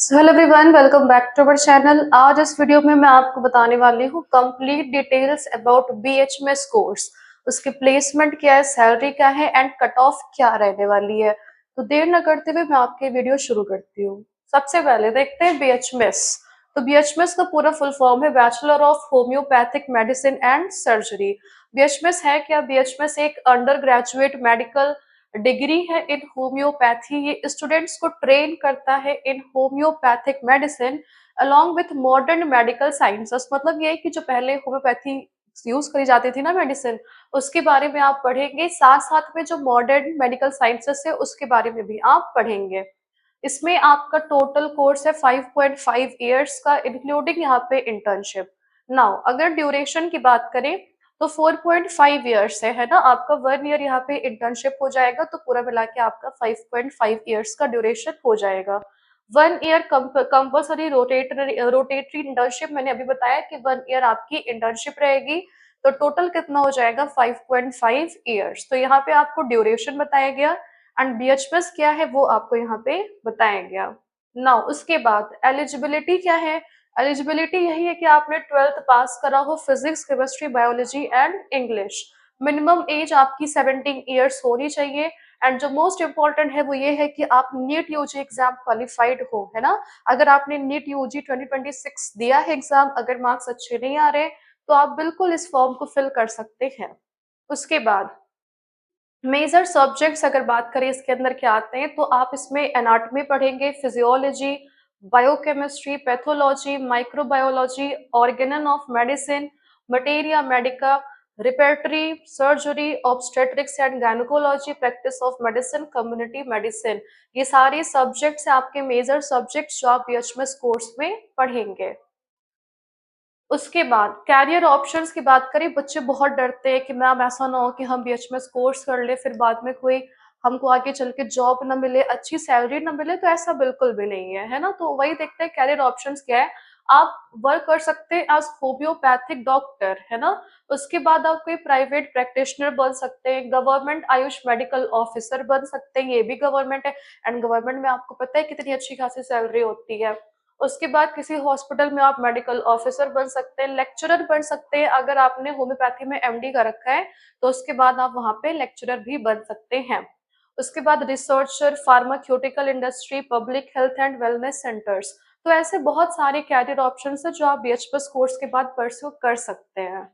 So hello everyone, welcome back to our channel. आज इस video में मैं आपको बताने वाली हूँ complete details about BHMS course. उसकी प्लेसमेंट क्या है, सैलरी क्या है एंड कट ऑफ क्या रहने वाली है। तो देर न करते हुए मैं आपके वीडियो शुरू करती हूँ। सबसे पहले देखते हैं बीएचएमएस। तो बीएचएमएस का पूरा फुल फॉर्म है bachelor of homeopathic medicine and surgery. BHMS है क्या? बीएचएमएस एक अंडर ग्रेजुएट मेडिकल डिग्री है इन होम्योपैथी। ये स्टूडेंट्स को ट्रेन करता है इन homeopathic medicine along with modern medical sciences. मतलब ये है कि जो पहले होम्योपैथी यूज करी जाती थी ना मेडिसिन, उसके बारे में आप पढ़ेंगे, साथ साथ में जो मॉडर्न मेडिकल साइंसेस है उसके बारे में भी आप पढ़ेंगे। इसमें आपका टोटल कोर्स है 5.5 इयर्स का, इंक्लूडिंग यहाँ पे इंटर्नशिप। नाउ अगर ड्यूरेशन की बात करें तो 4.5 ईयर्स है ना। आपका 1 ईयर यहाँ पे इंटर्नशिप हो जाएगा, तो पूरा मिला के आपका 5.5 ईयर्स का ड्यूरेशन हो जाएगा। 1 ईयर कंपल्सरी रोटेटरी इंटर्नशिप, मैंने अभी बताया कि 1 ईयर आपकी इंटर्नशिप रहेगी। तो टोटल कितना हो जाएगा? 5.5 ईयर्स। तो यहाँ पे आपको ड्यूरेशन बताया गया एंड बीएचएमएस क्या है वो आपको यहाँ पे बताया गया। नाउ उसके बाद एलिजिबिलिटी क्या है? एलिजिबिलिटी यही है कि आपने 12th पास करा हो physics, chemistry, biology and English. Minimum age आपकी 17 ईयर्स होनी चाहिए एंड जो मोस्ट इम्पोर्टेंट है वो ये है कि आप नीट यूजी एग्जाम क्वालिफाइड हो, है ना। अगर आपने नीट यूजी 2026 दिया है एग्जाम, अगर मार्क्स अच्छे नहीं आ रहे तो आप बिल्कुल इस फॉर्म को फिल कर सकते हैं। उसके बाद मेजर सब्जेक्ट्स अगर बात करें इसके अंदर क्या आते हैं, तो आप इसमें एनाटॉमी पढ़ेंगे, physiology, biochemistry, pathology, microbiology, organon of medicine, materia medica, repertory surgery, obstetrics and gynaecology, practice of medicine, community medicine. ये सारे सब्जेक्ट्स हैं आपके मेजर सब्जेक्ट्स जो आप बीएचएमएस कोर्स में पढ़ेंगे। उसके बाद कैरियर ऑप्शंस की बात करें, बच्चे बहुत डरते हैं कि मैम ऐसा ना हो कि हम बीएचएमएस कोर्स कर ले फिर बाद में कोई हमको आगे चल के जॉब ना मिले, अच्छी सैलरी ना मिले। तो ऐसा बिल्कुल भी नहीं है, है ना। तो वही देखते हैं कैरियर ऑप्शंस क्या है। आप वर्क कर सकते हैं एज होम्योपैथिक डॉक्टर, है ना। उसके बाद आप कोई प्राइवेट प्रैक्टिशनर बन सकते हैं, गवर्नमेंट आयुष मेडिकल ऑफिसर बन सकते हैं, ये भी गवर्नमेंट है एंड गवर्नमेंट में आपको पता है कितनी अच्छी खासी सैलरी होती है। उसके बाद किसी हॉस्पिटल में आप मेडिकल ऑफिसर बन सकते हैं, लेक्चरर बन सकते हैं। अगर आपने होम्योपैथी में एमडी का रखा है तो उसके बाद आप वहां पे लेक्चरर भी बन सकते हैं। उसके बाद researcher, pharmaceutical industry, public health and wellness centres. तो ऐसे बहुत सारे कैरियर ऑप्शंस हैं जो आप बीएचएमएस कोर्स के बाद परस्यू कर सकते हैं।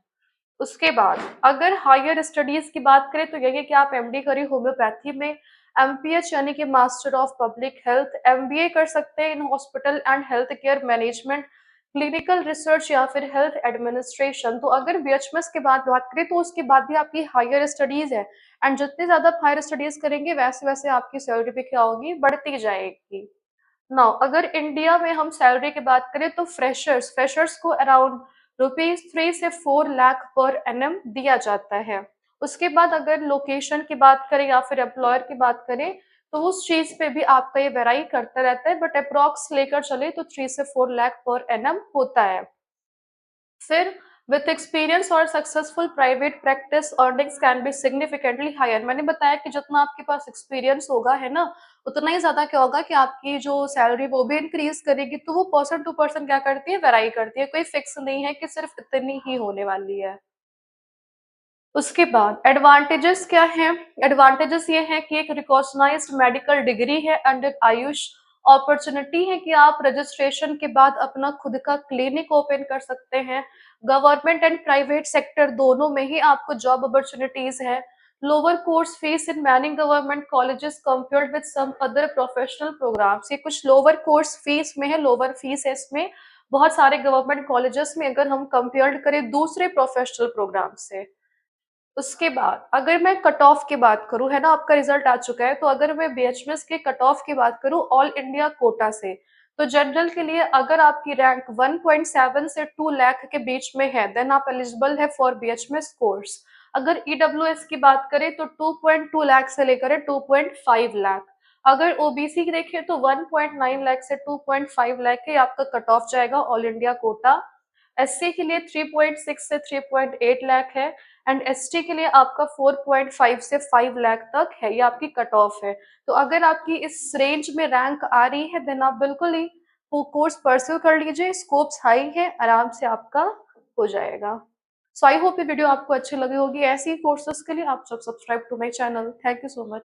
उसके बाद अगर हायर स्टडीज की बात करें तो यही है कि आप एमडी करें होम्योपैथी में, एमपीएच यानी कि master of public health, MBA कर सकते हैं in hospital and health care management, clinical research या फिर हेल्थ एडमिनिस्ट्रेशन। तो अगर बीएचएमएस के बाद बात करें तो उसके बाद भी आपकी हायर स्टडीज है एंड जितने ज्यादा आप हायर स्टडीज करेंगे वैसे वैसे आपकी सैलरी भी क्या होगी? बढ़ती जाएगी। नाउ अगर इंडिया में हम सैलरी की बात करें तो फ्रेशर्स को अराउंड रुपीज 3 से 4 लाख पर एनएम दिया जाता है। उसके बाद अगर लोकेशन की बात करें या फिर एम्प्लॉयर की बात करें तो उस चीज पे भी आपका ये वेराई करता रहता है, बट अप्रॉक्स लेकर चले तो 3 से 4 लाख पर एनएम होता है। फिर विथ एक्सपीरियंस और successful private practice earnings can be significantly higher. मैंने बताया कि जितना आपके पास एक्सपीरियंस होगा, है ना, उतना ही ज्यादा क्या होगा कि आपकी जो सैलरी वो भी इंक्रीज करेगी। तो वो पर्सन टू पर्सन क्या करती है? वेराई करती है, कोई फिक्स नहीं है कि सिर्फ इतनी ही होने वाली है। उसके बाद एडवांटेजेस क्या हैं? एडवांटेजेस ये हैं कि एक रिकॉग्नाइज्ड मेडिकल डिग्री है अंडर आयुष, अपॉर्चुनिटी है कि आप रजिस्ट्रेशन के बाद अपना खुद का क्लिनिक ओपन कर सकते हैं, गवर्नमेंट एंड प्राइवेट सेक्टर दोनों में ही आपको जॉब अपॉर्चुनिटीज है, lower course fees in many government colleges compared with some other professional programs. ये कुछ लोअर कोर्स फीस में है, लोअर फीस है इसमें बहुत सारे गवर्नमेंट कॉलेजेस में अगर हम कंपेयर करें दूसरे प्रोफेशनल प्रोग्राम से। उसके बाद अगर मैं कट ऑफ की बात करूं, है ना, आपका रिजल्ट आ चुका है, तो अगर मैं बीएचएमएस के कट ऑफ की बात करूं ऑल इंडिया कोटा से, तो जनरल के लिए अगर आपकी रैंक 1.7 से 2 लाख के बीच में है देन आप एलिजिबल है फॉर बीएचएमएस कोर्स। अगर ईडब्ल्यूएस की बात करें तो 2.2 लाख से लेकर 2.5 लाख। अगर ओबीसी की देखें तो 1.9 लाख से 2.5 लाख के आपका कट ऑफ जाएगा ऑल इंडिया कोटा। एससी के लिए 3.6 से 3.8 लाख है एंड एसटी के लिए आपका 4.5 से 5 लाख तक है, ये आपकी कट ऑफ है। तो अगर आपकी इस रेंज में रैंक आ रही है देन आप बिल्कुल ही वो कोर्स परस्यू कर लीजिए, स्कोप्स हाई है, आराम से आपका हो जाएगा। सो आई होप ये वीडियो आपको अच्छी लगी होगी। ऐसी ही कोर्सेज के लिए आप सब subscribe to my channel. Thank you so much.